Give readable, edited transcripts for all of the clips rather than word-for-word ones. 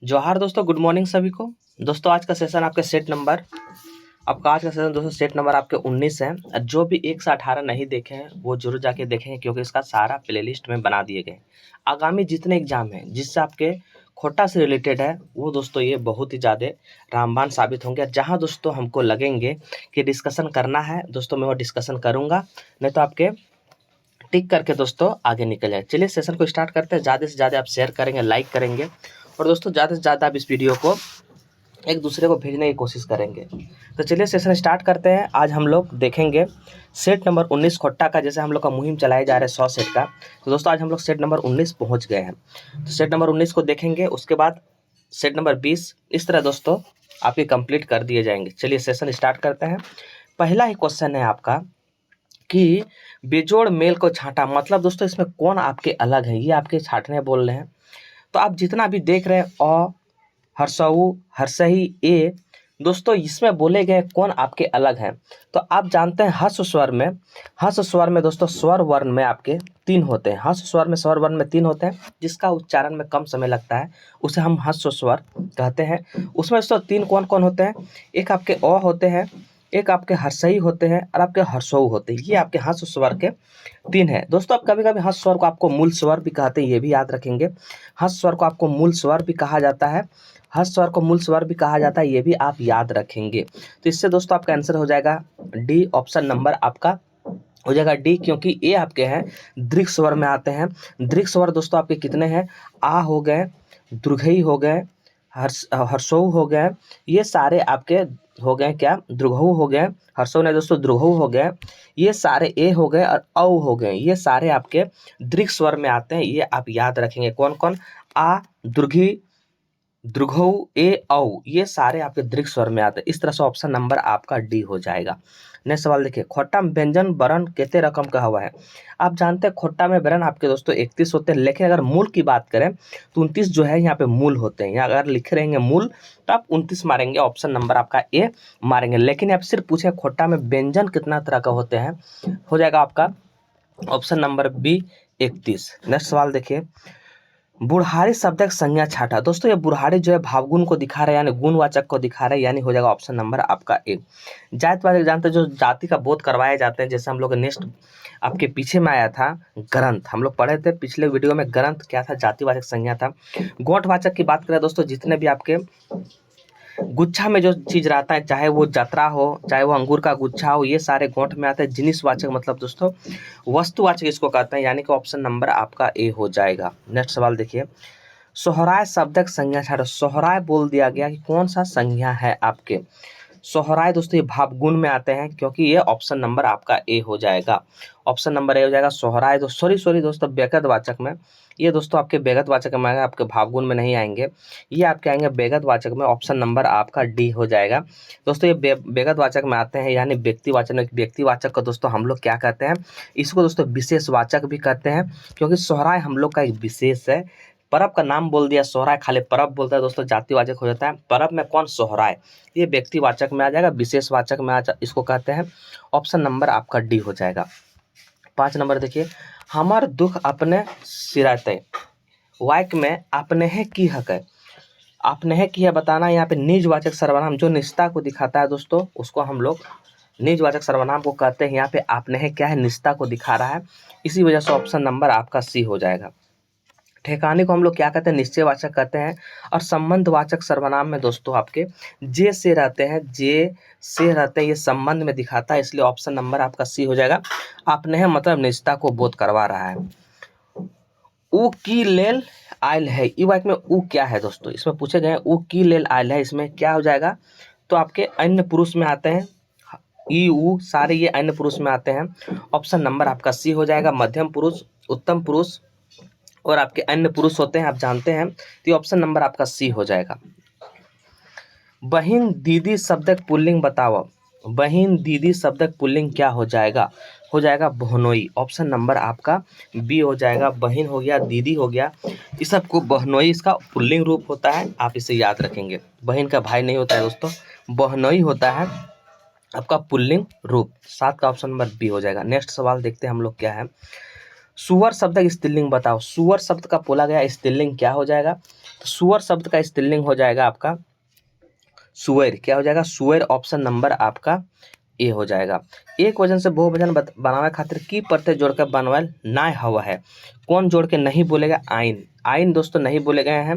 जोहार दोस्तों, good morning सभी को। दोस्तों आज का सेशन आपके सेट नंबर आपके 19 है। जो भी 1 से 18 नहीं देखे हैं वो जरूर जाके देखेंगे, क्योंकि इसका सारा प्लेलिस्ट में बना दिए गए। आगामी जितने एग्जाम हैं जिससे आपके खोटा से रिलेटेड है वो दोस्तों ये बहुत ही ज़्यादा रामबाण साबित होंगे। जहाँ दोस्तों हमको लगेंगे कि डिस्कशन करना है दोस्तों, मैं वो डिस्कशन करूँगा, नहीं तो आपके टिक करके दोस्तों आगे निकल जाए। चलिए सेशन को स्टार्ट करते हैं। ज़्यादा से ज़्यादा आप शेयर करेंगे, लाइक करेंगे, और दोस्तों ज़्यादा से ज़्यादा आप इस वीडियो को एक दूसरे को भेजने की कोशिश करेंगे। तो चलिए सेशन स्टार्ट करते हैं। आज हम लोग देखेंगे सेट नंबर 19 खोट्टा का। जैसे हम लोग का मुहिम चलाया जा रहा है 100 सेट का, तो दोस्तों आज हम लोग सेट नंबर 19 पहुंच गए हैं। तो सेट नंबर 19 को देखेंगे, उसके बाद सेट नंबर 20, इस तरह दोस्तों आपके कंप्लीट कर दिए जाएंगे। चलिए सेशन स्टार्ट करते हैं। पहला ही क्वेश्चन है आपका कि बेजोड़ मेल को छांटा, मतलब दोस्तों इसमें कौन आपके अलग है, ये आपके छांटने बोल रहे हैं। तो आप जितना भी देख रहे हैं अ, हर्षऊ, हर्षही, ए, दोस्तों इसमें बोले गए कौन आपके अलग हैं। तो आप जानते हैं हर्ष स्वर में दोस्तों स्वर वर्ण में आपके 3 होते हैं। हर्ष स्वर में स्वर वर्ण में 3 होते हैं, जिसका उच्चारण में कम समय लगता है उसे हम हर्ष स्वर कहते हैं। उसमें दोस्तों 3 कौन कौन होते हैं, एक आपके अ होते हैं, एक आपके हर्षई होते हैं, और आपके हर्षऊ होते हैं। ये आपके हर्ष स्वर के 3 है दोस्तों। आप कभी कभी हर्ष स्वर को आपको मूल स्वर भी कहते हैं, ये भी याद रखेंगे। हर्ष स्वर को आपको मूल स्वर भी कहा जाता है, हर्ष स्वर को मूल स्वर भी कहा जाता है, ये भी आप याद रखेंगे। तो इससे दोस्तों आपका आंसर हो जाएगा डी, ऑप्शन नंबर आपका हो जाएगा डी, क्योंकि ये आपके हैं दीर्घ स्वर में आते हैं। दीर्घ स्वर दोस्तों आपके कितने हैं, आ हो गए, दीर्घई हो गए, हर्षऊ हो गए, ये सारे आपके हो गए क्या, दीर्घऊ हो गए, हर्षऊ ने दोस्तों दीर्घऊ हो गए, ये सारे ए हो गए, और औ हो गए, ये सारे आपके दीर्घ स्वर में आते हैं। ये आप याद रखेंगे कौन कौन, आ, दीर्घी, दीर्घऊ, ए, औ, ये सारे आपके दीर्घ स्वर में आते हैं। इस तरह से ऑप्शन नंबर आपका डी हो जाएगा। नेक्स्ट सवाल देखिए, खोट्टा में व्यंजन वर्ण कितने रकम का हुआ है। आप जानते हैं खोट्टा में वर्ण आपके दोस्तों 31 होते हैं, लेकिन अगर मूल की बात करें तो 29 जो है यहाँ पे मूल होते हैं। यहाँ अगर लिखे रहेंगे मूल तो आप 29 मारेंगे, ऑप्शन नंबर आपका ए मारेंगे। लेकिन आप सिर्फ पूछे खोट्टा में व्यंजन कितना तरह का होते हैं, हो जाएगा आपका ऑप्शन नंबर बी 31। नेक्स्ट सवाल देखिए, बुढ़ारी शब्द एक संज्ञा छाटा। दोस्तों ये बुढ़ारी जो है भावगुण को दिखा रहा है, यानी गुणवाचक को दिखा रहा है, यानी हो जाएगा ऑप्शन नंबर आपका ए। जातिवाचक जानते हैं, जो जाति का बोध करवाए जाते हैं। जैसे हम लोग नेक्स्ट आपके पीछे में आया था ग्रंथ, हम लोग पढ़े थे पिछले वीडियो में, ग्रंथ क्या था, जातिवाचक संज्ञा था। गोठवाचक की बात करें दोस्तों, जितने भी आपके गुच्छा में जो चीज रहता है, चाहे वो जतरा हो, चाहे वो अंगूर का गुच्छा हो, ये सारे गोठ में आते हैं। जिनिसवाचक मतलब दोस्तों वस्तुवाचक इसको कहते हैं, यानी कि ऑप्शन नंबर आपका ए हो जाएगा। नेक्स्ट सवाल देखिए, सोहराय शब्दक संज्ञा छाड़ो। सोहराय बोल दिया गया कि कौन सा संज्ञा है आपके। सोहराय दोस्तों ये भावगुण में आते हैं, क्योंकि ये ऑप्शन नंबर आपका ए हो जाएगा। ऑप्शन नंबर ए हो जाएगा सोहराय। तो सॉरी दोस्तों, व्यगतवाचक में, ये दोस्तों आपके व्यगतवाचक में आएगा, आपके भावगुण में नहीं आएंगे, ये आपके आएंगे व्यगतवाचक में। ऑप्शन नंबर आपका डी हो जाएगा। दोस्तों ये व्यगतवाचक में आते हैं, यानी व्यक्तिवाचक में। व्यक्तिवाचक को दोस्तों हम लोग क्या कहते हैं, इसको दोस्तों विशेषवाचक भी कहते हैं, क्योंकि सोहराय हम लोग का एक विशेष है। परब का नाम बोल दिया सोहराय, खाली परब बोलता है दोस्तों, जातिवाचक हो जाता है। परब में कौन सोहराय, ये व्यक्तिवाचक में आ जाएगा, विशेषवाचक में इसको कहते हैं। ऑप्शन नंबर आपका डी हो जाएगा। 5 नंबर देखिए, हमार दुख अपने सिराते, वाक्य में आपने है की हक है। आपने है की है बताना, यहाँ पे निजवाचक सर्वनाम जो निजता को दिखाता है दोस्तों, उसको हम लोग निजवाचक सर्वनाम को कहते हैं। यहाँ पे आपने है क्या है, निजता को दिखा रहा है, इसी वजह से ऑप्शन नंबर आपका सी हो जाएगा। ठेकाने को हम लोग क्या कहते हैं, निश्चयवाचक कहते हैं। और संबंधवाचक सर्वनाम में दोस्तों आपके जे से रहते हैं, जे से रहते हैं, ये संबंध में दिखाता है, इसलिए ऑप्शन नंबर आपका सी हो जाएगा। आपने है मतलब निजता को बोध करवा रहा है। ऊ की लेल आयल है, ई वाक्य में ऊ क्या है दोस्तों, इसमें पूछे गए ऊ की लेल आयल है, इसमें क्या हो जाएगा, तो आपके अन्य पुरुष में आते हैं। ई ऊ सारे ये अन्य पुरुष में आते हैं। ऑप्शन नंबर आपका सी हो जाएगा। मध्यम पुरुष, उत्तम पुरुष और आपके अन्य पुरुष होते हैं, आप जानते हैं, तो ऑप्शन नंबर आपका सी हो जाएगा। बहिन दीदी शब्दक पुल्लिंग बताओ। बहिन दीदी शब्दक पुल्लिंग क्या हो जाएगा, हो जाएगा बहनोई। ऑप्शन नंबर आपका बी हो जाएगा। बहिन हो गया, दीदी हो गया, इस सबको बहनोई इसका पुल्लिंग रूप होता है, आप इसे याद रखेंगे। बहन का भाई नहीं होता है दोस्तों, बहनोई होता है आपका पुल्लिंग रूप। 7 का ऑप्शन नंबर बी हो जाएगा। नेक्स्ट सवाल देखते हैं हम लोग क्या है, सुअर शब्द का स्त्रीलिंग बताओ। सुअर शब्द का बोला गया स्त्रीलिंग क्या हो जाएगा? तो सुअर शब्द का स्त्रीलिंग हो जाएगा आपका सुअर। क्या हो जाएगा? सुअर। ऑप्शन नंबर आपका ए हो जाएगा। एक वजन से बहुवचन बनावे खातिर की प्रत्यय जोड़ के बनवाल ना हवा है? कौन जोड़ के नहीं बोलेगा? आइन। आइन दोस्तों नहीं बोले गए हैं।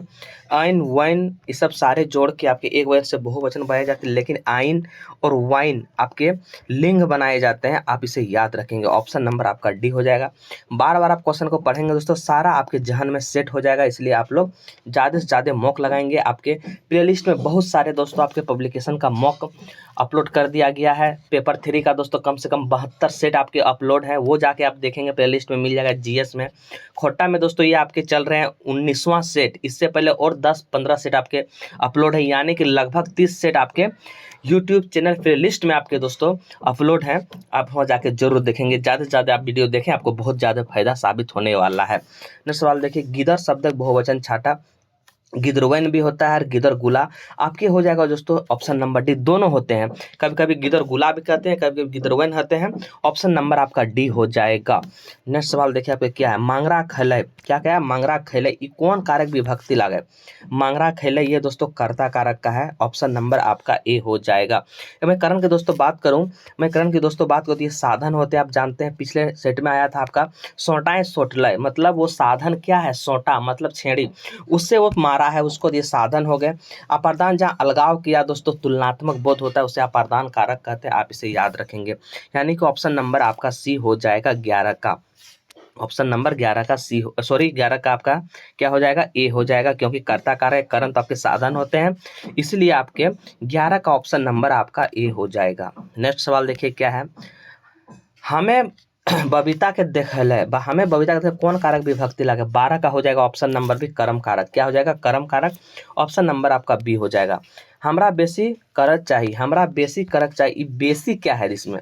आइन वाइन ये सब सारे जोड़ के आपके एक वजन से बहुवचन बनाए जाते हैं, लेकिन आइन और वाइन आपके लिंग बनाए जाते हैं। आप इसे याद रखेंगे। ऑप्शन नंबर आपका डी हो जाएगा। बार बार आप क्वेश्चन को पढ़ेंगे दोस्तों, सारा आपके जहन में सेट हो जाएगा। इसलिए आप लोग ज़्यादा से ज़्यादा मॉक लगाएंगे। आपके प्लेलिस्ट में बहुत सारे दोस्तों आपके पब्लिकेशन का मॉक अपलोड कर दिया गया है। पेपर 3 का दोस्तों कम से कम 72 सेट आपके अपलोड है, वो जाके आप देखेंगे, प्लेलिस्ट में मिल जाएगा। जीएस में खोटा में दोस्तों ये आपके चल रहे हैं 19वां सेट। इससे पहले और 10-15 सेट आपके अपलोड है, यानी कि लगभग 30 सेट आपके यूट्यूब चैनल प्लेलिस्ट में आपके दोस्तों अपलोड हैं। आप वहाँ जाके जरूर देखेंगे। ज़्यादा से ज़्यादा आप वीडियो देखें, आपको बहुत ज़्यादा फायदा साबित होने वाला है। नेक्स्ट सवाल देखिए, गिदर शब्द बहुवचन छाटा गिदरवैन भी होता है और गिदर गुला आपके हो जाएगा दोस्तों। ऑप्शन नंबर डी दोनों होते हैं। कभी कभी गिदर गुला भी कहते हैं, कभी कभी गिदरवैन होते हैं। ऑप्शन नंबर आपका डी हो जाएगा। नेक्स्ट सवाल देखिए आपके क्या है, मांगरा खैलय। क्या क्या है? मांगरा खैलय ये कौन कारक विभक्ति लागे? मांगरा खैलय ये दोस्तों कर्ता कारक का है। ऑप्शन नंबर आपका ए हो जाएगा। मैं करण की दोस्तों बात करूँ, ये साधन होते हैं। आप जानते हैं पिछले सेट में आया था आपका सोटाएं सोटलय, मतलब वो साधन क्या है? सोटा मतलब छेड़ी, उससे वो मारा है, उसको ये साधन हो गए। अपादान जहाँ अलगाव किया दोस्तों तुलनात्मक बोध होता है, उसे अपादान कारक कहते हैं। आप इसे याद रखेंगे। यानी कि ऑप्शन नंबर आपका सी हो जाएगा 11 का। ऑप्शन नंबर 11 का सी, सॉरी 11 का आपका क्या हो जाएगा? ए हो जाएगा, क्योंकि कर्ता कारक करण तो आपके साधन होते हैं, इसलिए आपके 11 का ऑप्शन नंबर आपका ए हो जाएगा। नेक्स्ट सवाल देखिए क्या है, हमें बबीता के देखल है, हमें बबीता के कौन कारक विभक्ति लगे? 12 का हो जाएगा ऑप्शन नंबर भी कर्म कारक। क्या हो जाएगा? कर्म कारक। ऑप्शन नंबर आपका बी हो जाएगा। हमरा बेसी करक चाहिए, हमरा बेसी करक चाहिए, बेसी क्या है? इसमें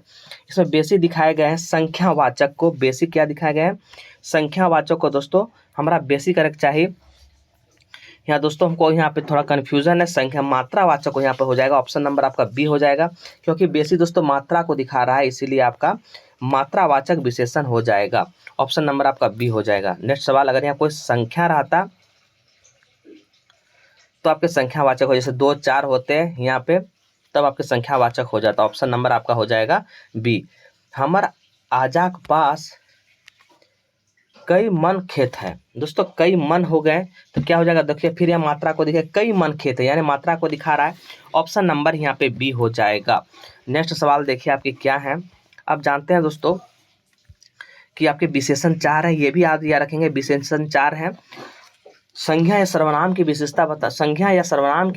बेसी दिखाए गए हैं संख्यावाचक को। बेसी क्या दिखाए गए हैं? संख्यावाचक को दोस्तों हमरा बेसी करक चाहिए। यहाँ दोस्तों हमको यहाँ पे थोड़ा कन्फ्यूजन है, संख्या मात्रावाचक को यहाँ पे हो जाएगा। ऑप्शन नंबर आपका बी हो जाएगा, क्योंकि बेसी दोस्तों मात्रा को दिखा रहा है, इसीलिए आपका मात्रावाचक विशेषण हो जाएगा। ऑप्शन नंबर आपका बी हो जाएगा। नेक्स्ट सवाल, अगर यहाँ कोई संख्या रहता तो आपके संख्यावाचक हो, जैसे 2 4 होते हैं यहाँ पे, तब आपके संख्यावाचक हो जाता। ऑप्शन नंबर आपका हो जाएगा बी। हमर आजाक पास कई मन खेत है। दोस्तों कई मन हो गए तो क्या हो जाएगा? देखिए फिर यह मात्रा को देखिए, कई मन खेत है, यानी मात्रा को दिखा रहा है। ऑप्शन नंबर यहाँ पे बी हो जाएगा। नेक्स्ट सवाल देखिए आपके क्या है, आप जानते हैं दोस्तों कि आपके विशेषण 4 है, ये भी याद रखेंगे। विशेषण 4 है। संज्ञा या सर्वनाम की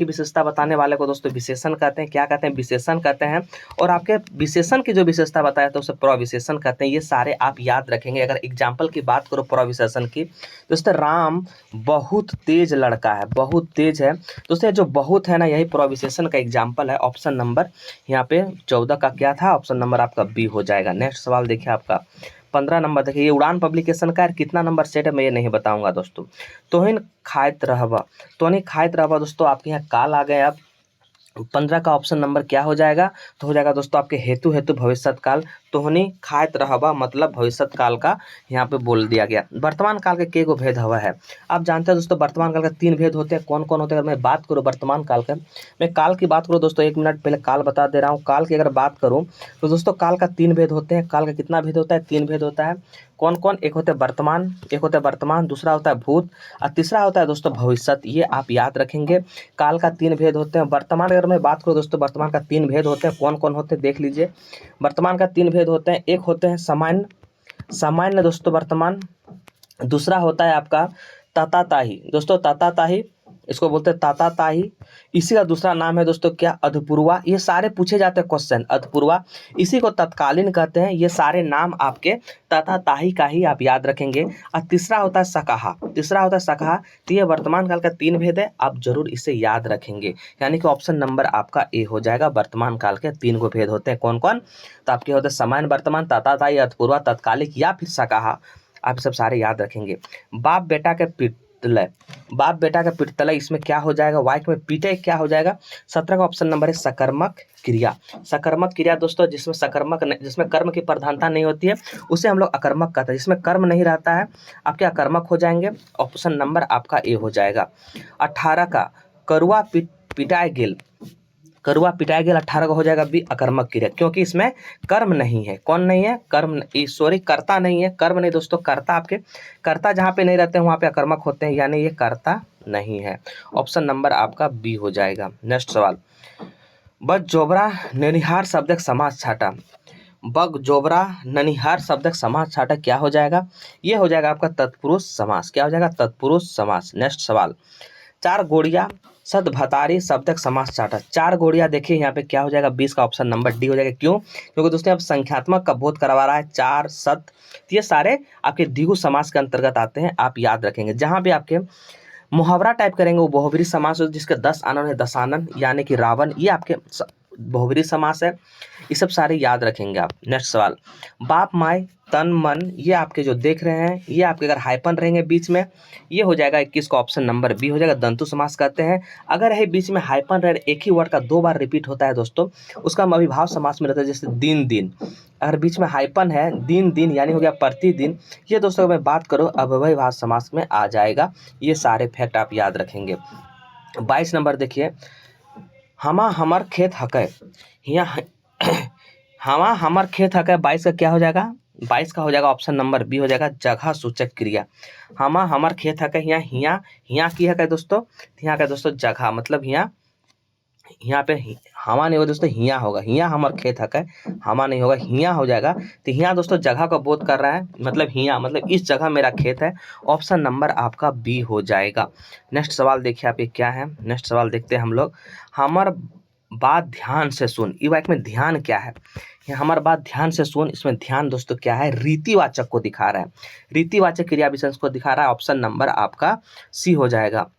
विशेषता बताने वाले को दोस्तों विशेषण कहते हैं। क्या कहते हैं? विशेषण कहते हैं। और आपके विशेषण की जो विशेषता बताया तो उसे प्रविशेषण कहते हैं। ये सारे आप याद रखेंगे। अगर एग्जाम्पल की बात करो प्रविशेषण की, दोस्तों राम बहुत तेज लड़का है, बहुत तेज है दोस्तों। जो बहुत है ना, यही प्रविशेषण का एग्जाम्पल है। ऑप्शन नंबर यहाँ पे 14 का क्या था? ऑप्शन नंबर आपका बी हो जाएगा। नेक्स्ट सवाल देखिए आपका 15 नंबर देखिए, ये उड़ान पब्लिकेशन का कितना नंबर सेट है मैं ये नहीं बताऊंगा दोस्तों। तोहिन खाइत रहबा, दोस्तों आपके यहाँ काल आ गए। अब 15 का ऑप्शन नंबर क्या हो जाएगा? तो हो जाएगा दोस्तों आपके हेतु भविष्यत काल। तोहनी खाइत रहबा मतलब भविष्यत काल का यहाँ पे बोल दिया गया। वर्तमान काल के के गो भेद हवा है? आप जानते हैं दोस्तों वर्तमान काल का 3 भेद होते हैं। कौन कौन होते हैं? अगर मैं बात करूँ वर्तमान काल का, मैं काल की बात करूँ दोस्तों, 1 मिनट पहले काल बता दे रहा हूँ। काल की अगर बात करूँ तो दोस्तों काल का 3 भेद होते हैं। काल का कितना भेद होता है? 3 भेद होता है। कौन कौन? एक होता है वर्तमान, दूसरा होता है भूत और तीसरा होता है दोस्तों भविष्यत। ये आप याद रखेंगे। काल का 3 भेद होते हैं। वर्तमान अगर मैं बात करूँ दोस्तों, वर्तमान का 3 भेद होते हैं। कौन कौन होते हैं देख लीजिए। वर्तमान का 3 भेद होते हैं। एक होते हैं सामान्य दोस्तों वर्तमान, दूसरा होता है आपका ताताताही दोस्तों, ताताताही इसको बोलते हैं ताताताही। इसी का दूसरा नाम है दोस्तों क्या? अधपूर्वा। ये सारे पूछे जाते हैं क्वेश्चन, अधपूर्वा, इसी को तत्कालीन कहते हैं। ये सारे नाम आपके ताताताही का ही आप याद रखेंगे। और तीसरा होता है सकाहा, तो ये वर्तमान काल का 3 भेद है, आप जरूर इसे याद रखेंगे। यानी कि ऑप्शन नंबर आपका ए हो जाएगा। वर्तमान काल के 3 गो भेद होते हैं। कौन कौन? तो आपके होते हैं सामान्य वर्तमान, ताताताही, अधपूर्वा, तत्कालिक या फिर सकाहा। आप सब सारे याद रखेंगे। बाप बेटा के पिटतलय, बाप बेटा का पिटतलय, इसमें क्या हो जाएगा, वाक्य में पीटे क्या हो जाएगा। 17 का ऑप्शन नंबर है सकर्मक क्रिया। सकर्मक क्रिया दोस्तों जिसमें कर्म की प्रधानता नहीं होती है उसे हम लोग अकर्मक कहते हैं। जिसमें कर्म नहीं रहता है आपके अकर्मक हो जाएंगे। ऑप्शन नंबर आपका ए हो जाएगा। 18 का करुआ पिटाए गेल, करुआ पिटाया गेल 18 का हो जाएगा बी अकर्मक क्रिया, क्योंकि इसमें कर्म नहीं है। कौन नहीं है, कर्म, सॉरी कर्ता नहीं है, कर्म नहीं दोस्तों, कर्ता आपके, कर्ता जहाँ पे नहीं रहते हैं वहाँ पे अकर्मक होते हैं, यानी ये कर्ता नहीं है। ऑप्शन नंबर आपका बी हो जाएगा। नेक्स्ट सवाल, बग जोबरा ननिहार शब्दक समास छाटा, बग जोबरा ननिहार शब्दक समास छाटा क्या हो जाएगा, ये हो जाएगा आपका तत्पुरुष समास। क्या हो जाएगा, तत्पुरुष समास। नेक्स्ट सवाल, चार गोड़िया सदभतारी शब्दक समास चाटा, चार गोड़िया देखिए यहाँ पे क्या हो जाएगा, 20 का ऑप्शन नंबर डी हो जाएगा। क्यों, क्योंकि दोस्तों अब संख्यात्मक का बोध करवा रहा है। चार सत, ये सारे आपके द्विगु समास के अंतर्गत आते हैं, आप याद रखेंगे। जहाँ भी आपके मुहावरा टाइप करेंगे वो बहुब्रीहि समास हो, जिसके 10 आनन है, दशानन यानी कि रावण, ये आपके बहुब्रीहि समास है। ये सब सारे याद रखेंगे आप। नेक्स्ट सवाल, बाप माय तन मन, ये आपके जो देख रहे हैं ये आपके अगर हाइपन रहेंगे बीच में, ये हो जाएगा 21 का ऑप्शन नंबर बी हो जाएगा, दंतु समास कहते हैं। अगर है बीच में हाइपन रहे, एक ही वर्ड का 2 बार रिपीट होता है दोस्तों, उसका हम अभिभाव समास में रहता है। जैसे दिन दिन, अगर बीच में हाइपन है, दिन दिन यानी हो गया प्रतिदिन, ये दोस्तों मैं बात करो अव्ययभाव समास में आ जाएगा। ये सारे फैक्ट आप याद रखेंगे। 22 नंबर देखिए, हमा हमर खेत हकै, यहाँ हमा हमर खेत हकै, 22 का क्या हो जाएगा, 22 का हो जाएगा ऑप्शन नंबर बी हो जाएगा, जगह सूचक क्रिया। हमा हमर खेत हकै, यहाँ की है दोस्तों, यहाँ का दोस्तों जगह, मतलब यहाँ पे हमा नहीं होगा दोस्तों, हिया होगा, हिया हमर खेत हकै, हमा नहीं होगा, हिया हो जाएगा। तो हिया दोस्तों जगह का बोध कर रहा है, मतलब हिया मतलब इस जगह मेरा खेत है। ऑप्शन नंबर आपका बी हो जाएगा। नेक्स्ट सवाल देखिए आप ये क्या है। नेक्स्ट सवाल देखते हैं हम लोग, हमर बात ध्यान से सुन, ई वाक्य में ध्यान क्या है, हमारी बात ध्यान से सुन, इसमें ध्यान दोस्तों क्या है, रीतिवाचक को दिखा रहा है, रीतिवाचक क्रिया विशेष को दिखा रहा है। ऑप्शन नंबर आपका सी हो जाएगा।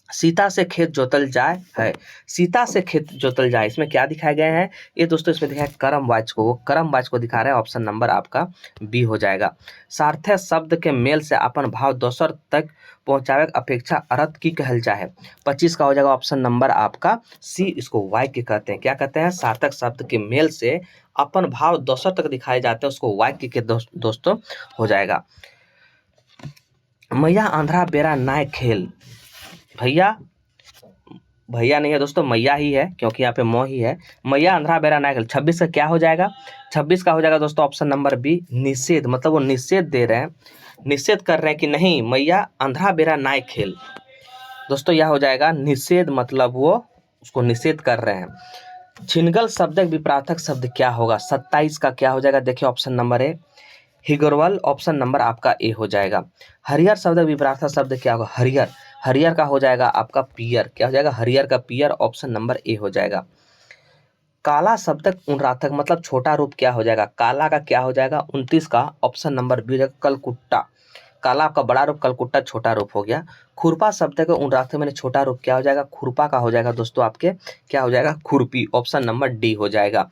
सीता से खेत जोतल जाए है, सीता से खेत जोतल जाए, इसमें क्या दिखाए गए हैं, ये दोस्तों इसमें दिखाया कर्मवाच्य को, वो कर्मवाच्य को दिखा रहा है। ऑप्शन नंबर आपका बी हो जाएगा। सार्थक शब्द के मेल से अपन भाव दोसर तक पहुंचावे अपेक्षा अर्थ की कहल जाए, 25 का हो जाएगा ऑप्शन नंबर आपका सी, इसको वाक्य कहते हैं। क्या कहते हैं, सार्थक शब्द के मेल से अपन भाव दोसर तक दिखाए जाते हैं, उसको वाक्य के दोस्तों हो जाएगा। मैया आंध्रा बेरा नाय खेल, भैया नहीं है दोस्तों, मैया ही है, क्योंकि यहाँ पे मो ही है। मैया अंधरा बेरा नाय खेल, 26 का क्या हो जाएगा, 26 का हो जाएगा दोस्तों ऑप्शन नंबर बी, निषेध, मतलब वो निषेध दे रहे हैं, निषेध कर रहे हैं कि नहीं मैया अंधरा बेरा नाय खेल। दोस्तों यह हो जाएगा निषेध, मतलब वो उसको निषेध कर रहे हैं। छिनगल शब्द विपरार्थक शब्द क्या होगा, 27 का क्या हो जाएगा, देखिए ऑप्शन नंबर ए हिगरवल, ऑप्शन नंबर आपका ए हो जाएगा। हरियर शब्द विपरार्थक शब्द क्या होगा, हरियर, हरियर का हो जाएगा आपका पियर, क्या हो जाएगा, हरियर का पियर, ऑप्शन नंबर ए हो जाएगा। काला शब्द उनराथक, मतलब छोटा रूप क्या हो जाएगा, काला का क्या हो जाएगा, 29 का ऑप्शन नंबर बी हो जाएगा, कलकुट्टा, काला आपका बड़ा रूप, कलकुट्टा छोटा रूप हो गया। खुरपा शब्द का उनराथक मैंने छोटा रूप क्या हो जाएगा, खुरपा का हो जाएगा दोस्तों आपके क्या हो जाएगा, खुरपी, ऑप्शन नंबर डी हो जाएगा।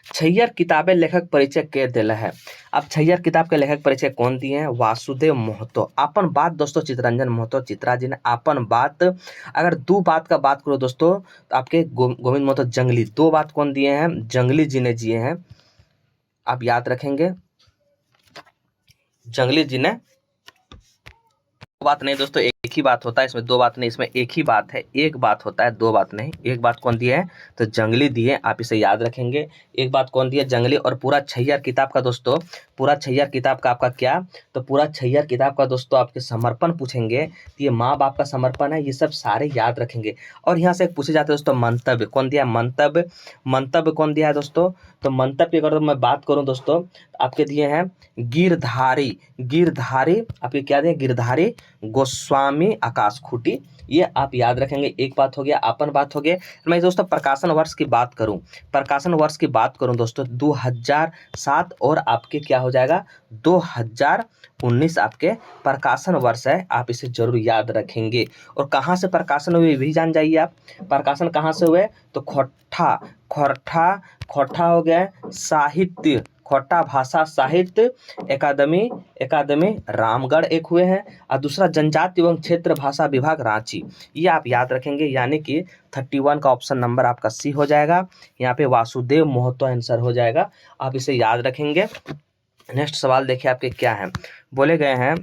छैयर किताबें लेखक परिचय के दिला है, अब छैयर किताब के लेखक परिचय कौन दिए हैं, वासुदेव महतो। अपन बात दोस्तों चितरंजन महतो, चित्रा जी ने अपन बात, अगर 2 बात का बात करो दोस्तों तो आपके गोविंद महतो जंगली, 2 बात कौन दिए हैं, जंगली जी ने दिए हैं, आप याद रखेंगे, जंगली जी ने। बात नहीं दोस्तों, एक ही बात होता है, इसमें 2 बात नहीं, इसमें एक ही बात है, एक बात होता है, 2 बात नहीं। एक बात कौन दी है, तो जंगली दी है, आप इसे याद रखेंगे। एक बात कौन दी है, जंगली। और पूरा छैयर किताब का दोस्तों, पूरा छैयर किताब का आपका क्या, तो पूरा छैयर किताब का दोस्तों आपके समर्पण पूछेंगे तो ये माँ बाप का समर्पण है, ये सब सारे याद रखेंगे। और यहाँ से पूछे जाते हैं दोस्तों मंतव्य कौन दिया है, मंतव्य, मंतव्य कौन दिया है दोस्तों, तो मंतव्य की अगर मैं बात करूँ दोस्तों आपके दिए हैं गिरधारी, गिरधारी आपके क्या दिए, गिरधारी गोस्वामी आकाश खूटी, ये आप याद रखेंगे। एक बात हो गया, अपन बात हो गया। मैं दोस्तों प्रकाशन वर्ष की बात करूं, प्रकाशन वर्ष की बात करूं दोस्तों 2007 और आपके क्या हो जाएगा 2019 आपके प्रकाशन वर्ष है, आप इसे जरूर याद रखेंगे। और कहाँ से प्रकाशन हुए भी जान जाइए आप, प्रकाशन कहाँ से हुए, तो खोट्ठा, खोट्ठा, खोट्ठा हो गया साहित्य, खोटा भाषा साहित्य अकादमी रामगढ़ एक हुए हैं, और दूसरा जनजाति एवं क्षेत्र भाषा विभाग रांची। ये आप याद रखेंगे, यानी कि 31 का ऑप्शन नंबर आपका सी हो जाएगा। यहाँ पे वासुदेव मोहतो आंसर हो जाएगा, आप इसे याद रखेंगे। नेक्स्ट सवाल देखिए आपके क्या है, बोले गए हैं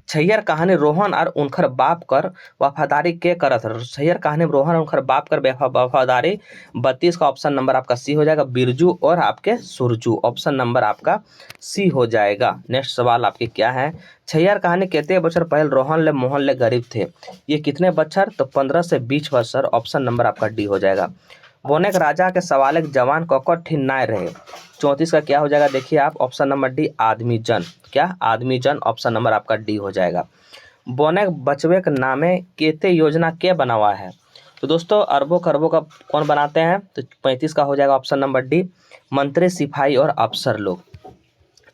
छैयर कहानी रोहन और उनकर बाप कर वफादारी के करत है। छैयर कहानी में रोहन और उनकर बाप कर वफादारी 32 का ऑप्शन नंबर आपका सी हो जाएगा। बिरजू और आपके सुरजू, ऑप्शन नंबर आपका सी हो जाएगा। नेक्स्ट सवाल आपके क्या है, छैयर कहानी कहते बच्चर पहले रोहन ले मोहन ले गरीब थे, ये कितने बच्चर, तो 15 से 20 बच्चर, ऑप्शन नंबर आपका डी हो जाएगा। बोनेक राजा के सवाल एक जवान कॉकर ठिन्नाए रहे, 34 का क्या हो जाएगा, देखिए आप ऑप्शन नंबर डी आदमी जन, क्या आदमी जन, ऑप्शन नंबर आपका डी हो जाएगा। बोनेक बचवे के नामे केते योजना के बना हुआ है, तो दोस्तों अरबों खरबों का कौन बनाते हैं, तो 35 का हो जाएगा ऑप्शन नंबर डी मंत्री सिपाही और अफसर लोग।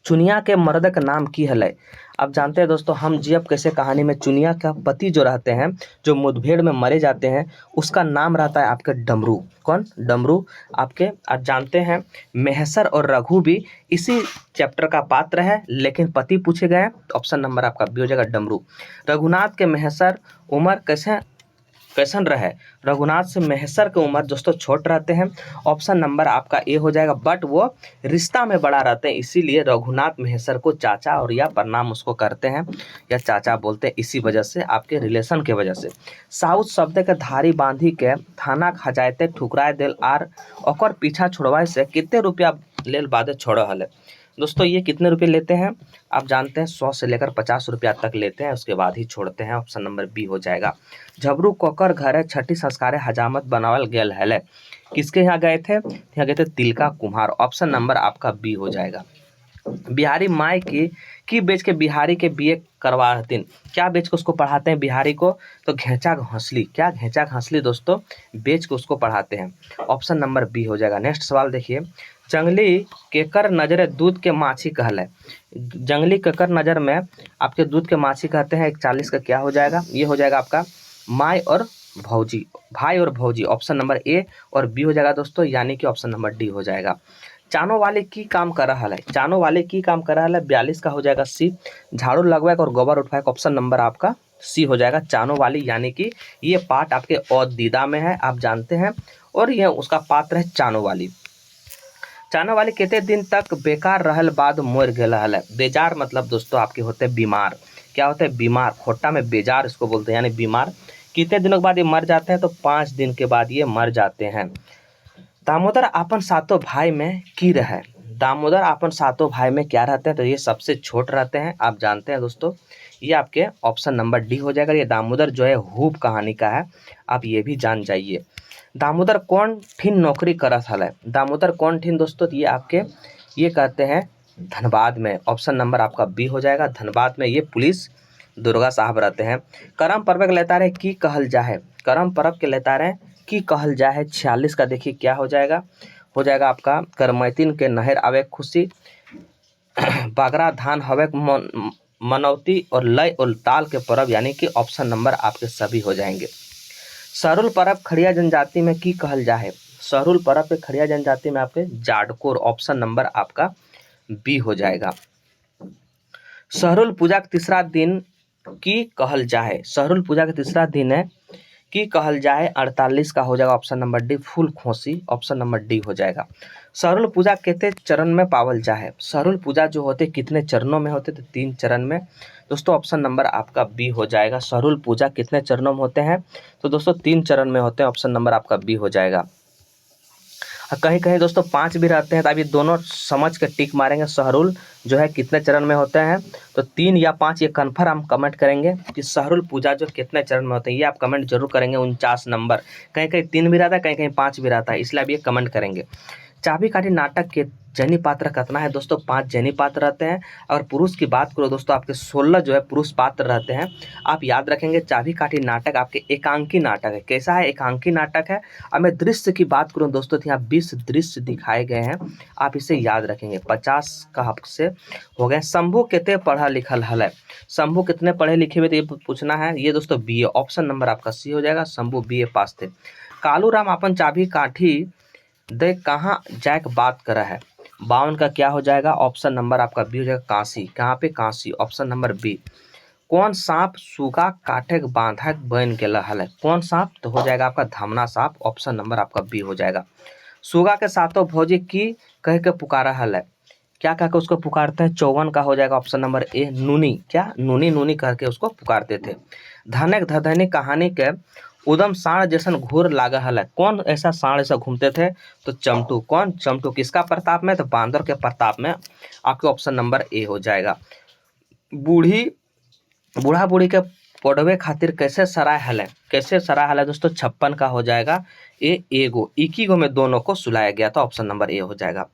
चुनिया के मर्द का नाम की हलै, आप जानते हैं दोस्तों हम जियब कैसे कहानी में चुनिया का पति जो रहते हैं, जो मुठभेड़ में मरे जाते हैं, उसका नाम रहता है आपके डमरू। कौन, डमरू आपके। आप जानते हैं मेहसर और रघु भी इसी चैप्टर का पात्र है, लेकिन पति पूछे गए, ऑप्शन नंबर आपका बी हो जाएगा डमरू। रघुनाथ के मेहसर उम्र कैसन रहे, रघुनाथ से मेहसर की उम्र दोस्तों छोट रहते हैं, ऑप्शन नंबर आपका ए हो जाएगा। बट वो रिश्ता में बड़ा रहते हैं, इसीलिए रघुनाथ मेहसर को चाचा और या प्रणाम उसको करते हैं, या चाचा बोलते हैं, इसी वजह से आपके रिलेशन के वजह से। साउथ शब्द के धारी बांधी के थाना खजायते ठुकराए दिल आर ओकर पीछा छुड़वाए से कितने रुपया लेल बादे छोड़ो हले, दोस्तों ये कितने रुपए लेते हैं, आप जानते हैं 100 से लेकर 50 रुपया तक लेते हैं, उसके बाद ही छोड़ते हैं, ऑप्शन नंबर बी हो जाएगा। झबरू कोकर घर छठी संस्कार हजामत बनावल गेल है, किसके यहाँ गए थे, यहाँ गए थे तिलका कुम्हार, ऑप्शन नंबर आपका बी हो जाएगा। बिहारी माई की बेच के बिहारी के बीए करवाते हैं, क्या बेच के उसको पढ़ाते हैं बिहारी को, तो घेंचा घोंसली, क्या घेंचा घोंसली दोस्तों बेच के उसको पढ़ाते हैं, ऑप्शन नंबर बी हो जाएगा। नेक्स्ट सवाल देखिए, जंगली केकर नजरे दूध के माछी कहले, जंगली केकर नजर में आपके दूध के माछी कहते हैं, 41 का क्या हो जाएगा, ये हो जाएगा आपका माई और भौजी, भाई और भौजी, ऑप्शन नंबर ए और बी हो जाएगा दोस्तों, यानी कि ऑप्शन नंबर डी हो जाएगा। चानो वाले की काम कर रहा है, चानो वाले की काम कर रहा है, 42 का हो जाएगा सी। झाड़ू लगवाए और गोबर उठवाए, ऑप्शन नंबर आपका सी हो जाएगा। चानो वाली यानी कि ये पार्ट आपके औदीदा में है, आप जानते हैं, और यह उसका पात्र है चानो वाली। चानो वाली कितने दिन तक बेकार रहल बाद मर गया है, बेजार मतलब दोस्तों आपके होते हैं बीमार, क्या होते हैं बीमार, खोटा में बेजार इसको बोलते हैं, यानी बीमार। कितने दिनों के बाद ये मर जाते हैं, तो 5 दिन के बाद ये मर जाते हैं। दामोदर अपन सातों भाई में की रहे, दामोदर अपन सातों भाई में क्या रहते हैं, तो ये सबसे छोट रहते हैं, आप जानते हैं दोस्तों, ये आपके ऑप्शन नंबर डी हो जाएगा। ये दामोदर जो है हूब कहानी का है, आप ये भी जान जाइए। दामोदर कौन ठिन नौकरी करत हल, दामोदर कौन ठिन दोस्तों, ये आपके ये कहते हैं धनबाद में, ऑप्शन नंबर आपका बी हो जाएगा। धनबाद में ये पुलिस दुर्गा साहब रहते हैं। करम पर्व के लेता रहे की कहल जाए, करम पर्व के लेता रहे की कहल जाए, 46 का देखिए क्या हो जाएगा, हो जाएगा आपका करमैतिन के नहर आवे खुशी, बागरा धान हवे मनौती और लय और ताल के पर्व, यानी कि ऑप्शन नंबर आपके सभी हो जाएंगे। सरुल पर्व खड़िया जनजाति में की कहल जाए, सरुल पर्व पे खड़िया जनजाति में आपके जाडकोर, ऑप्शन नंबर आपका बी हो जाएगा। सरुल पूजा के तीसरा दिन की कहल जाए, सरुल पूजा के तीसरा दिन है की कहल जाए, 48 का हो जाएगा ऑप्शन नंबर डी फूल खोसी, ऑप्शन नंबर डी हो जाएगा। सरुल पूजा कितने चरण में पावल जाए, सरुल पूजा जो होते कितने चरणों में होते, तो 3 चरण में दोस्तों, ऑप्शन नंबर आपका बी हो जाएगा। सरुल पूजा कितने चरणों में होते हैं, तो दोस्तों 3 चरण में होते हैं, ऑप्शन नंबर आपका बी हो जाएगा। कहीं कहीं दोस्तों 5 भी रहते हैं, तो अभी दोनों समझ के टिक मारेंगे, सहरुल जो है कितने चरण में होते हैं, तो 3 या 5 ये कन्फर्म कमेंट करेंगे कि सहरुल पूजा जो कितने चरण में होते हैं, ये आप कमेंट जरूर करेंगे। 49 नंबर, कहीं कहीं 3 भी रहता है, कहीं कहीं 5 भी रहता है, इसलिए आप ये कमेंट करेंगे। चाबी काठी नाटक के जैनी पात्र कितना है दोस्तों, 5 जैनी पात्र रहते हैं। और पुरुष की बात करो दोस्तों, आपके 16 जो है पुरुष पात्र रहते हैं, आप याद रखेंगे। चाबी काठी नाटक आपके एकांकी नाटक है, कैसा है, एकांकी नाटक है। अब मैं दृश्य की बात करूं दोस्तों, तो यहाँ 20 दृश्य दिखाए गए हैं, आप इसे याद रखेंगे। 50 का आपसे हो गए। शंभू कितने पढ़ा लिखल है, शंभू कितने पढ़े लिखे हुए थे, ये पूछना है, ये दोस्तों BA, ऑप्शन नंबर आपका सी हो जाएगा। शंभू BA पास थे। कालू राम अपन चाबी काठी दे कहाँ जाके बात करा है, 52 का क्या हो जाएगा, ऑप्शन नंबर आपका बी हो जाएगा काशी। कहाँ पे, काशी, ऑप्शन नंबर बी। कौन सांप सुगा काटे बांधक बन गेल है, कौन सांप, तो हो जाएगा आपका धमना सांप, ऑप्शन नंबर आपका बी हो जाएगा। सुगा के सातों भौजी की कह के पुकारा हल है, क्या कह के उसको पुकारते हैं, 54 का हो जाएगा ऑप्शन नंबर ए नूनी, क्या नूनी नूनी करके उसको पुकारते थे। धनक धधनी कहानी के उदम साढ़ जैसन घूर लागा हल है, कौन ऐसा साढ़ ऐसा घूमते थे, तो चमटू, कौन चमटू, किसका प्रताप में, तो बांदर के प्रताप में, आपके ऑप्शन नंबर ए हो जाएगा। बूढ़ी बूढ़ा बूढ़ी के पढ़वे खातिर कैसे सराय हल है, कैसे सराय हल है दोस्तों, 56 का हो जाएगा ए एगो, इक्की गो में दोनों को सुलाया गया था, ऑप्शन नंबर ए हो जाएगा।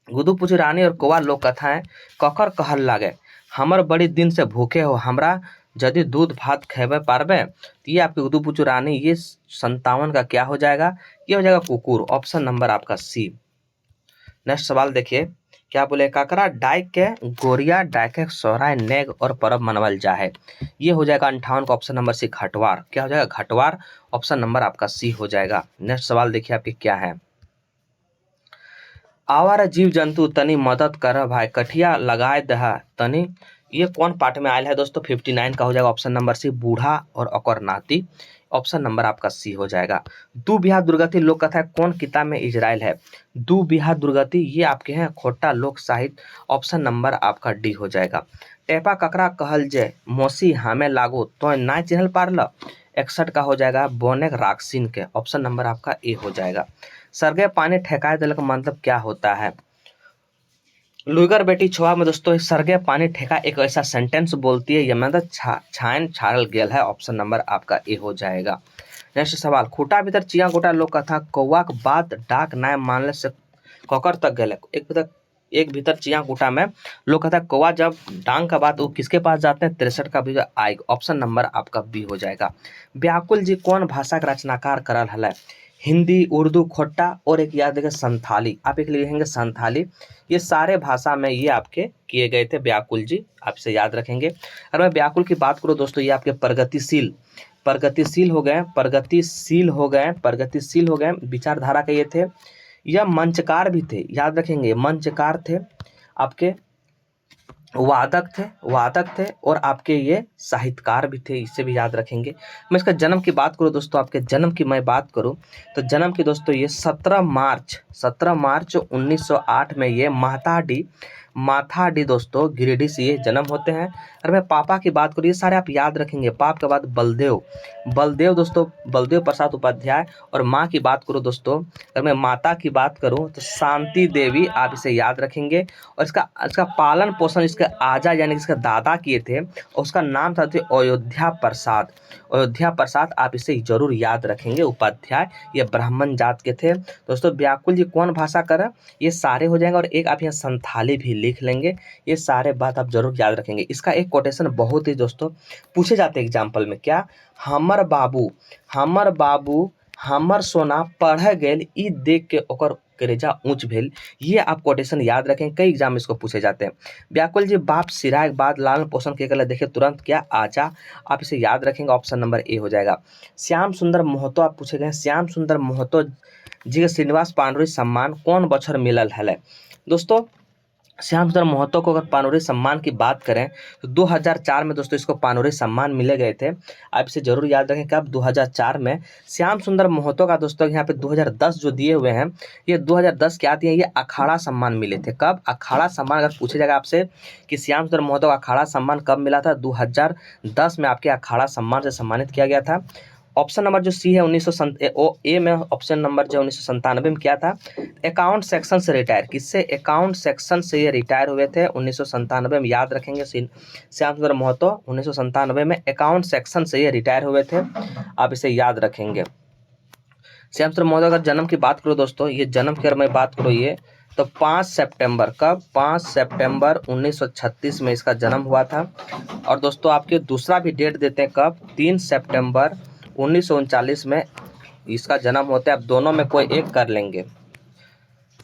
गुदू पुची रानी और कौवा लोक कथाएं ककर कहल लागे, हमर बड़ी दिन से भूखे हो, हमरा यदि दूध भात खेबे पारबे, तो ये आपकी गुदू पुचू रानी, ये 57 का क्या हो जाएगा, ये हो जाएगा कुकुर, ऑप्शन नंबर आपका सी। नेक्स्ट सवाल देखिए, क्या बोले, काकरा डाइक के गोरिया डाइके सोहराय नेग और परब मनवल जा है, ये हो जाएगा 58 का, ऑप्शन नंबर सी घटवार, क्या हो जाएगा, घटवार, ऑप्शन नंबर आपका सी हो जाएगा। नेक्स्ट सवाल देखिए आपके क्या है, आवारा जीव जंतु तनी मदद कर भाई कठिया लगाए दहा तनी, ये कौन पार्ट में आयल है दोस्तों, 59 का हो जाएगा, ऑप्शन नंबर सी बूढ़ा और अकर नाती, ऑप्शन नंबर आपका सी हो जाएगा। दू बिहा दुर्गति लोक कथा कौन किताब में इजराइल है, दू बिहा दुर्गति ये आपके हैं खोटा लोक साहित्य, ऑप्शन नंबर आपका डी हो जाएगा। टेपा ककरा कहल जे मोसी हामे लागो तो ना चिन्हल पारल, 61 का हो जाएगा बोनेक राक्सिन के, ऑप्शन नंबर आपका ए हो जाएगा। सरगे पानी ठेकाए दिल का मतलब क्या होता है, लुगर बेटी छुआ में दोस्तों सरगे पानी ठेका एक ऐसा सेंटेंस बोलती है, ये मतलब छायन छाड़ल गेल है, ऑप्शन नंबर आपका ए हो जाएगा। नेक्स्ट सवाल, खूटा भीतर चिया गोटा लोक कथा कौआ के बात डाक नाय मानले से ककर तक गेले, एक भीतर चिया गोटा में लोग कथा कौआ जब डांग का बात वो किसके पास जाते हैं, 63 का भी आएगा, ऑप्शन नंबर आपका बी हो जाएगा। व्याकुल जी कौन भाषा का रचनाकार करल हल, हिंदी, उर्दू, खोट्टा और एक याद रखें संथाली, आप एक लिखेंगे संथाली, ये सारे भाषा में ये आपके किए गए थे व्याकुल जी, आप इसे याद रखेंगे। अगर मैं व्याकुल की बात करूँ दोस्तों, ये आपके प्रगतिशील हो गए, प्रगतिशील हो गए विचारधारा के ये थे, यह मंचकार भी थे, याद रखेंगे मंचकार थे, आपके वादक थे और आपके ये साहित्यकार भी थे, इसे भी याद रखेंगे। मैं इसका जन्म की बात करूँ दोस्तों, आपके जन्म की मैं बात करूँ तो जन्म की दोस्तों ये 17 मार्च 1908 में ये माथाडी दोस्तों गिरिडीह से ये जन्म होते हैं। अगर मैं पापा की बात करूँ, ये सारे आप याद रखेंगे, पाप के बाद बलदेव दोस्तों, बलदेव प्रसाद उपाध्याय। और माँ की बात करूँ दोस्तों, अगर मैं माता की बात करूँ तो शांति देवी, आप इसे याद रखेंगे। और इसका पालन पोषण इसके आजा यानी इसके दादा किए थे, और उसका नाम था अयोध्या प्रसाद, आप इसे जरूर याद रखेंगे उपाध्याय, ये ब्राह्मण जात के थे दोस्तों। व्याकुल जी कौन भाषा कर, ये सारे हो जाएंगे, और एक आप यहाँ संथाली भी लिख लेंगे, ये सारे बात आप जरूर याद रखेंगे। इसका एक कोटेशन बहुत ही दोस्तों पूछे जाते हैं एग्जाम्पल में, क्या, हमर बाबू हमर सोना पढ़ गेल ई देख के ओकर करेजा ऊंच भेल, ये आप कोटेशन याद रखें, कई एग्जाम में इसको पूछे जाते हैं। व्याकुल जी बाप सिराय के बाद लालन पोषण के लिए देखे तुरंत क्या, आजा, आप इसे याद रखेंगे, ऑप्शन नंबर ए हो जाएगा। श्याम सुंदर महतो आप पूछे गए, श्याम सुंदर महतो जी के श्रीनिवास पांडुरी सम्मान कौन बछर मिलल है दोस्तों। श्याम सुंदर महतो को अगर पानोरी सम्मान की बात करें तो 2004 में दोस्तों इसको पानोरी सम्मान मिले गए थे, आप इसे जरूर याद रखें कब, 2004 में। श्याम सुंदर महतो का दोस्तों यहाँ पे 2010 जो दिए हुए हैं, ये 2010 क्या दिए, ये अखाड़ा सम्मान मिले थे, कब, अखाड़ा सम्मान अगर पूछे जाएगा आपसे कि श्याम सुंदर महतो का अखाड़ा सम्मान कब मिला था, 2010 में आपके अखाड़ा सम्मान से सम्मानित किया गया था। ऑप्शन नंबर जो सी है 1997 ए में, ऑप्शन नंबर जो 1997 में क्या था, अकाउंट सेक्शन से रिटायर, किससे, अकाउंट सेक्शन से ये रिटायर हुए थे 1997 में, याद रखेंगे श्याम सुंदर महतो 1997 में अकाउंट सेक्शन से ये रिटायर हुए थे, आप इसे याद रखेंगे। श्याम सुंदर महतो अगर जन्म की बात करो दोस्तों, ये जन्म की अगर मैं बात करूँ ये तो 5 सितंबर, कब, 5 सितंबर 1936 में इसका जन्म हुआ था। और दोस्तों आपके दूसरा भी डेट देते हैं, कब, 3 सितंबर 1939 में इसका जन्म होता है, अब दोनों में कोई एक कर लेंगे।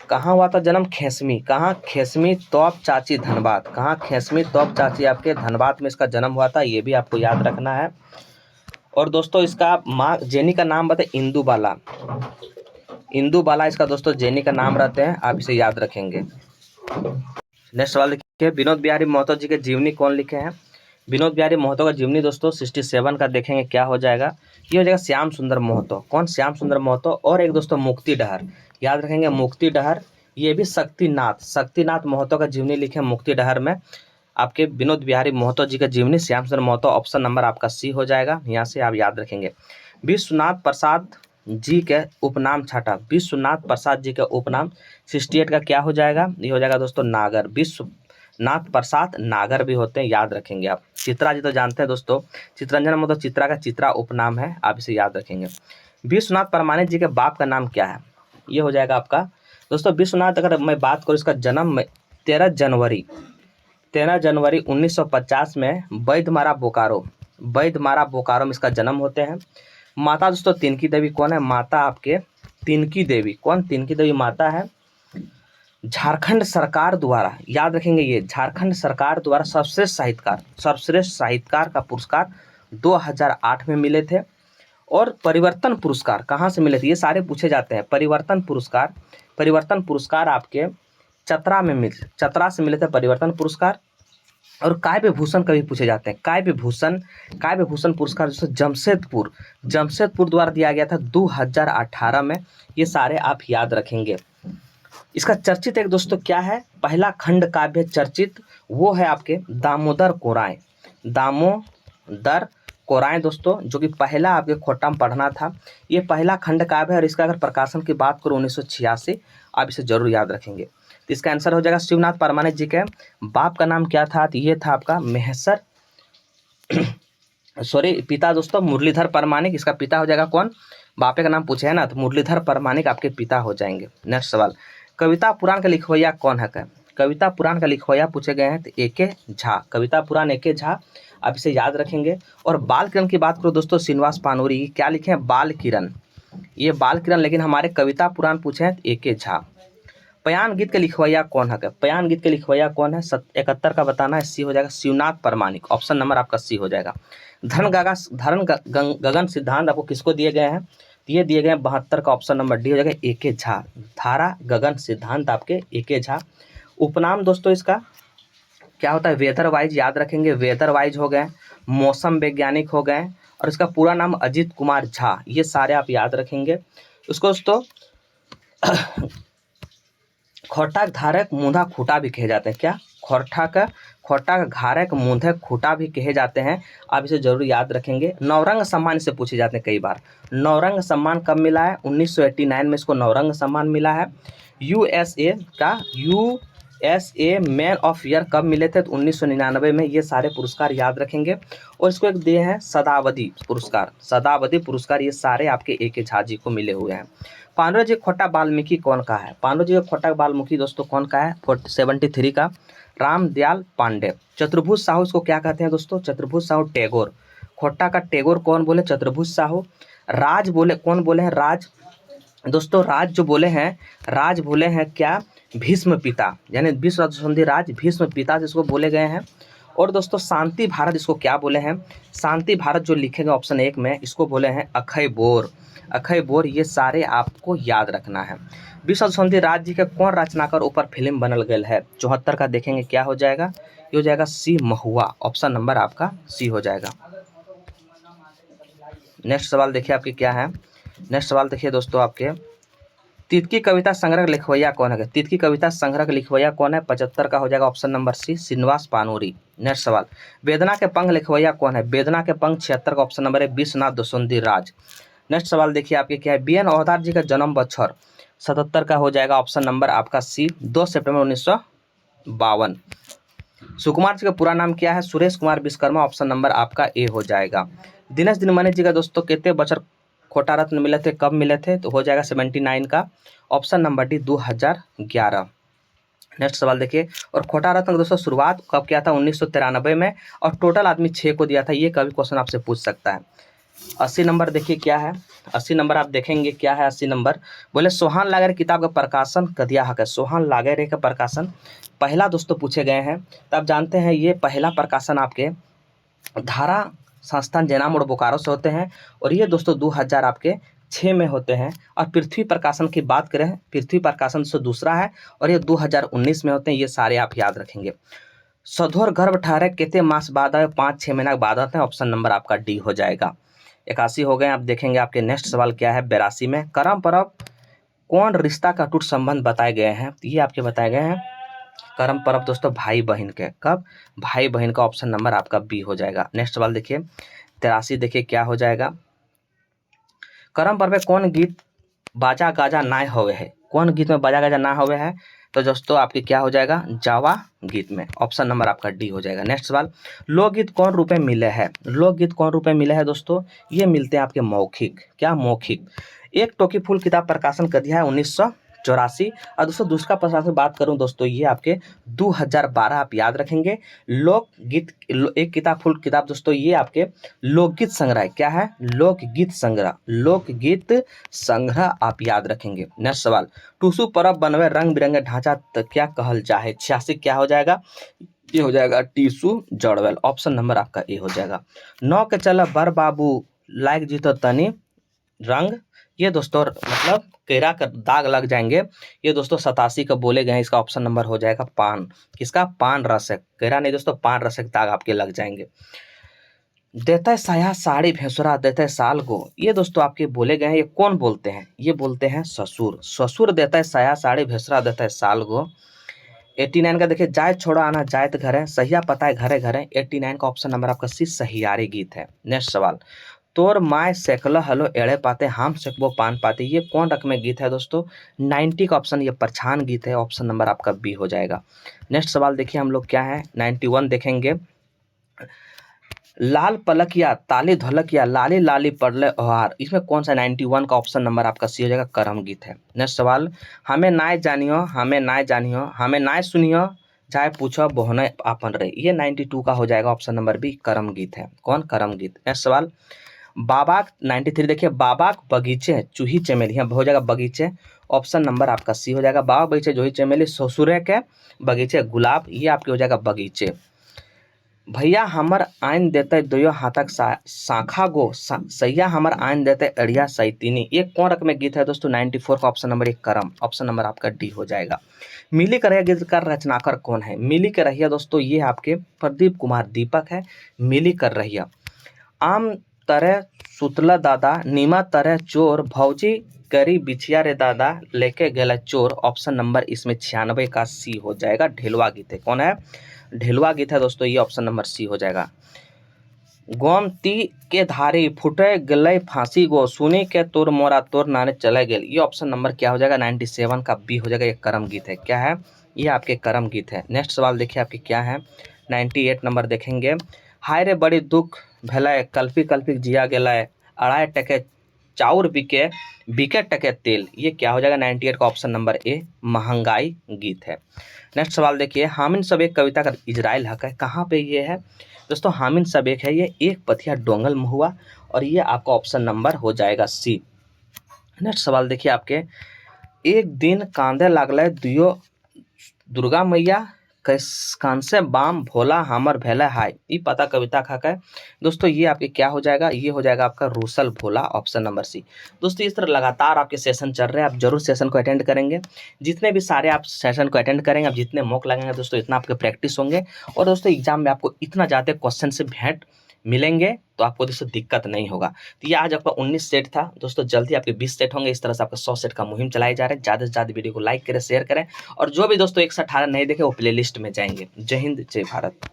कहाँ हुआ था जन्म, खेसमी, कहाँ, खेसमी तोप चाची धनबाद, कहाँ, खेसमी तोप चाची आपके धनबाद में इसका जन्म हुआ था, ये भी आपको याद रखना है। और दोस्तों इसका माँ जेनी का नाम बताए इंदुबाला, इंदुबाला इसका दोस्तों जैनी का नाम रहते हैं, आप इसे याद रखेंगे। नेक्स्ट सवाल देखिए, विनोद बिहारी महतो जी के जीवनी कौन लिखे हैं? विनोद बिहारी महतो का जीवनी दोस्तों 67 का देखेंगे क्या हो जाएगा, ये हो जाएगा श्याम सुंदर महतो। कौन? श्याम सुंदर महतो। और एक दोस्तों मुक्ति डहर, याद रखेंगे मुक्ति डहर, ये भी शक्तिनाथ महतो का जीवनी लिखे मुक्ति डहर में। आपके विनोद बिहारी महतो जी का जीवनी श्याम सुंदर महतो, ऑप्शन नंबर आपका सी हो जाएगा, यहाँ से आप याद रखेंगे। विश्वनाथ प्रसाद जी के उपनाम छठा, विश्वनाथ प्रसाद जी का उपनाम 68 का क्या हो जाएगा, ये हो जाएगा दोस्तों नागर। विश्वनाथ प्रसाद नागर भी होते हैं, याद रखेंगे आप। चित्रा जी तो जानते हैं दोस्तों, चित्रंजन मतलब चित्रा का चित्रा उपनाम है, आप इसे याद रखेंगे। विश्वनाथ परमानेंट जी के बाप का नाम क्या है, ये हो जाएगा आपका दोस्तों विश्वनाथ। अगर मैं बात करूँ इसका जन्म 13 जनवरी 1950 में बैधमारा बोकारो में इसका जन्म होते हैं। माता दोस्तों तिनकी देवी कौन है? माता आपके तिनकी देवी, कौन? तिनकी देवी माता है। झारखंड सरकार द्वारा, याद रखेंगे, ये झारखंड सरकार द्वारा सर्वश्रेष्ठ साहित्यकार का पुरस्कार 2008 में मिले थे। और परिवर्तन पुरस्कार कहाँ से मिले थे, ये सारे पूछे जाते हैं। परिवर्तन पुरस्कार आपके चतरा से मिले थे परिवर्तन पुरस्कार। और काव्य भूषण कभी पूछे जाते हैं, काव्य भूषण पुरस्कार जो जमशेदपुर द्वारा दिया गया था 2018 में। ये सारे आप याद रखेंगे। इसका चर्चित एक दोस्तों क्या है, पहला खंड काव्य चर्चित, वो है आपके दामोदर कोराएं दोस्तों, जो कि पहला आपके खोटा में पढ़ना था। ये पहला खंड काव्य है और इसका अगर प्रकाशन की बात करूँ 1986, आप इसे जरूर याद रखेंगे। तो इसका आंसर हो जाएगा शिवनाथ परमानेंट जी के बाप का नाम क्या था, तो ये था आपका महेश्वर पिता दोस्तों मुरलीधर परमानिक। इसका पिता हो जाएगा कौन? बापे का नाम पूछे है ना, तो मुरलीधर परमानिक आपके पिता हो जाएंगे। नेक्स्ट सवाल, कविता पुराण का लिखवैया कौन है? कविता पुराण का लिखवैया पूछे गए हैं तो ए.के. झा, कविता पुराण ए.के. झा, आप इसे याद रखेंगे। और बाल किरण की बात करो दोस्तों, श्रीनिवास पानूरी, क्या लिखे हैं? बाल किरण, ये बाल किरण, लेकिन हमारे कविता पुराण पूछे हैं ए.के. झा। पयान गीत के लिखवैया कौन है? पयान गीत के लिखवैया कौन है? 71 का बताना है, सी हो जाएगा शिवनाथ परमानिक, ऑप्शन नंबर आपका सी हो जाएगा। धर्म गगन सिद्धांत आपको किसको दिए गए हैं? ये दिए गए हैं 72 का, ऑप्शन नंबर डी हो जाएगा ए.के. झा। धारा गगन सिद्धांत आपके ए.के. झा। उपनाम दोस्तों इसका क्या होता है? वेदर वाइज, याद रखेंगे, वेदर वाइज हो गए, मौसम वैज्ञानिक हो गए, और इसका पूरा नाम अजीत कुमार झा, ये सारे आप याद रखेंगे। उसको दोस्तों खोटा धारक मूंधा खूटा भी कहे जाते हैं। क्या? खोटा घारक मूंधे खूटा भी कहे जाते हैं, आप इसे जरूर याद रखेंगे। नवरंग सम्मान इसे पूछे जाते हैं कई बार। नवरंग सम्मान कब मिला है? 1989 में इसको नवरंग सम्मान मिला है। यूएसए मैन ऑफ ईयर कब मिले थे? तो 1999 में। ये सारे पुरस्कार याद रखेंगे। और इसको एक दिए हैं सदावधि पुरस्कार, ये सारे आपके ए.के. झा जी को मिले हुए हैं। पांडुरंग जी खोटा वाल्मीकि कौन का है? पांडुरंग जी का खोटा वाल्मीकि दोस्तों कौन का है? 73 का, रामदयाल पांडे। चतुर्भुज साहू इसको क्या कहते हैं दोस्तों? चतुर्भुज साहू टैगोर। खोटा का टैगोर कौन बोले? चतुर्भुज साहू। राज बोले, कौन बोले हैं? राज दोस्तों, राज बोले हैं क्या? भीष्म पिता, यानी विश्व संधि राज भीष्म पिता जिसको बोले गए हैं। और दोस्तों शांति भारत इसको क्या बोले हैं? शांति भारत जो लिखेंगे ऑप्शन 1 में, इसको बोले हैं अखय बोर। ये सारे आपको याद रखना है। विश्व संधि राज जी के कौन रचनाकार ऊपर फिल्म बनल गई है? 74 का देखेंगे क्या हो जाएगा, ये हो जाएगा सी महुआ, ऑप्शन नंबर आपका सी हो जाएगा। नेक्स्ट सवाल देखिए आपके क्या है। नेक्स्ट सवाल देखिए दोस्तों आपके, तितकी कविता संग्रह लिखवैया कौन है? तितकी कविता संग्रह लिखवैया कौन है? 75 का हो जाएगा option number C, Srinivas Panuri. Next सवाल, वेदना के पंख लिखवैया कौन है? वेदना के पंख 76 का ऑप्शन नंबर है विश्वनाथ दसुंदी राज। नेक्स्ट सवाल देखिए आपके क्या है, बी.एन. अवतार जी का जन्म बछर 77 का हो जाएगा ऑप्शन नंबर आपका सी, 2 सितंबर 1952। सुकुमार जी का पूरा नाम क्या है? सुरेश कुमार विश्वकर्मा, ऑप्शन नंबर आपका ए हो जाएगा। दिनेश दिनमणि जी का दोस्तों कितने बछर खोटा रत्न मिले थे, कब मिले थे? तो हो जाएगा 79 का, ऑप्शन नंबर डी 2011। नेक्स्ट सवाल देखिए, और खोटा रत्न दोस्तों शुरुआत कब किया था? 1993 में, और टोटल आदमी 6 को दिया था। ये कभी क्वेश्चन आपसे पूछ सकता है। 80 नंबर देखिए क्या है, 80 नंबर आप देखेंगे क्या है। 80 नंबर बोले सोहान लागरे किताब का प्रकाशन कदिया हक है। सोहान लागरे का प्रकाशन पहला दोस्तों पूछे गए हैं, तो आप जानते हैं ये पहला प्रकाशन आपके धारा संस्थान जैनाम और बोकारो से होते हैं। और ये दोस्तों 2000 आपके 6 में होते हैं। और पृथ्वी प्रकाशन की बात करें, पृथ्वी प्रकाशन से दूसरा है और ये 2019 में होते हैं। ये सारे आप याद रखेंगे। सधोर गर्भ ठहरे केते मास बाद आए, 5-6 महीना बाद आते हैं। ऑप्शन नंबर आपका डी हो जाएगा। 81 हो गए। आप देखेंगे आपके नेक्स्ट सवाल क्या है 82 में, करम परब कौन रिश्ता का टूट संबंध बताए गए हैं। ये आपके बताए गए हैं करम परब दोस्तों भाई बहन के। कब? भाई बहन का। ऑप्शन नंबर आपका बी हो जाएगा। नेक्स्ट सवाल देखिए 83 देखिए क्या हो जाएगा। करम पर्व में कौन गीत बाजा गाजा ना होवे है, कौन गीत में बाजा गाजा ना होवे है, तो दोस्तों आपके क्या हो जाएगा जावा गीत में। ऑप्शन नंबर आपका डी हो जाएगा। नेक्स्ट सवाल लोकगीत कौन रूप में मिले हैं, लोकगीत कौन रूप में मिले हैं दोस्तों, ये मिलते हैं आपके मौखिक। क्या? मौखिक। एक टोकी फूल किताब प्रकाशन कर दिया है 1984। और दोस्तों दूसरा प्रकाशन की बात करूं दोस्तों, ये आपके 2012 आप याद रखेंगे। लोकगीत एक किताब फुल किताब दोस्तों, ये आपके लोकगीत संग्रह। क्या है? लोकगीत संग्रह। लोकगीत संग्रह आप याद रखेंगे। नेक्स्ट सवाल टूसू परब बनवे रंग बिरंगे ढांचा क्या कहल जाए। 86 क्या हो जाएगा? ये हो जाएगा टीसू जड़वेल। ऑप्शन नंबर आपका ए हो जाएगा। 9 के चल बर बाबू लाइक जीतो तनी रंग, ये दोस्तों मतलब केरा का दाग लग जाएंगे। ये दोस्तों 87 का बोले गए हैं। इसका ऑप्शन नंबर हो जाएगा पान। किसका? पान रसक। केरा नहीं दोस्तों, पान रसक दाग आपके लग जाएंगे। देता है साया साड़ी भेसुरा देता है साल को, ये दोस्तों आपके बोले गए हैं। ये कौन बोलते हैं? ये बोलते हैं ससुर। ससुर देता है साया साड़ी भेसुरा देता है साल को। 89 का देखिए जाए छोड़ा आना जाए तो घर है, सहिया पता है घरे घरे। 89 का ऑप्शन नंबर आपका सी सहियारी गीत है। नेक्स्ट सवाल तोर माय सेकल हलो एड़े पाते हम सेकबो पान पाते, ये कौन रकम में गीत है दोस्तों? 90 का ऑप्शन ये परछान गीत है। ऑप्शन नंबर आपका बी हो जाएगा। नेक्स्ट सवाल देखिए हम लोग क्या है 91 देखेंगे। लाल पलकिया ताली ढोलकिया लाली लाली पड़ले ओहार, इसमें कौन सा? 91 का ऑप्शन नंबर आपका सी हो जाएगा करम गीत है। नेक्स्ट सवाल हमें नाय जानियो हमें नाय जानियो हमें नाय सुनियो चाहे पूछो बोहने आपन रहे, ये 92 का हो जाएगा। ऑप्शन नंबर बी करम गीत है। कौन? करम गीत। नेक्स्ट सवाल बाबा 93 देखिए बाबा बगीचे चूही चमेली, यहाँ हो जाएगा बगीचे। ऑप्शन नंबर आपका सी हो जाएगा। बाबा बगीचे जूही चमेली ससुरे के बगीचे गुलाब, ये आपके हो जाएगा बगीचे। भैया हमर आइन देते दोयो हाथक शाखा गो सैया हमर आइन देते अड़िया सैतीनी, ये कौन रकम में गीत है दोस्तों? 94 का ऑप्शन नंबर एक करम। ऑप्शन नंबर आपका डी हो जाएगा। मिली का रहिया गीत का रचनाकार कौन है? मिली का रहिया दोस्तों ये आपके प्रदीप कुमार दीपक है। मिली कर रहिया आम तरह सुतला दादा नीमा तरह चोर भौजी करी बिछिया रे दादा लेके गला चोर। ऑप्शन नंबर इसमें 96 का सी हो जाएगा। ढेलवा गीत है। कौन है? ढेलवा गीत है दोस्तों, ये ऑप्शन नंबर सी हो जाएगा। गोमती के धारी फुटे गले फांसी गो सुनी के तोर मोरा तोर नाने चले गेल, ये ऑप्शन नंबर क्या हो जाएगा? 97 का बी हो जाएगा। ये करम गीत है। क्या है? ये आपके करम गीत है। नेक्स्ट सवाल देखिए आपके क्या है 98 नंबर देखेंगे। हाय रे बड़ी दुख भैला कल्पी कल्पी जिया गेला अढ़ाई टके चाउर बिके बिके टके तेल, ये क्या हो जाएगा? 98 का ऑप्शन नंबर ए महंगाई गीत है। नेक्स्ट सवाल देखिए हामिन सब एक कविता का इजराइल हक है, कहाँ पे ये है दोस्तों? हामिन सब एक है ये एक पथिया डोंगल में हुआ, और ये आपका ऑप्शन नंबर हो जाएगा सी। नेक्स्ट सवाल देखिए आपके एक दिन कांदे लागल दुयो दुर्गा मैया कांसे बाम भोला हमर भैला हाय, ये पता कविता खा है दोस्तों। ये आपके क्या हो जाएगा? ये हो जाएगा आपका रूसल भोला। ऑप्शन नंबर सी। दोस्तों इस तरह लगातार आपके सेशन चल रहे हैं, आप जरूर सेशन को अटेंड करेंगे। जितने भी सारे आप सेशन को अटेंड करेंगे, आप जितने मॉक लगेंगे दोस्तों इतना आपके प्रैक्टिस होंगे, और दोस्तों एग्जाम में आपको इतना ज़्यादा क्वेश्चन से भेंट मिलेंगे तो आपको दोस्तों दिक्कत नहीं होगा। तो ये आज आपका 19 सेट था दोस्तों, जल्दी आपके 20 सेट होंगे। इस तरह से आपका 100 सेट का मुहिम चलाई जा रहा है। ज़्यादा से ज़्यादा वीडियो को लाइक करें, शेयर करें, और जो भी दोस्तों 118 नहीं देखे वो प्लेलिस्ट में जाएंगे। जय हिंद जय भारत।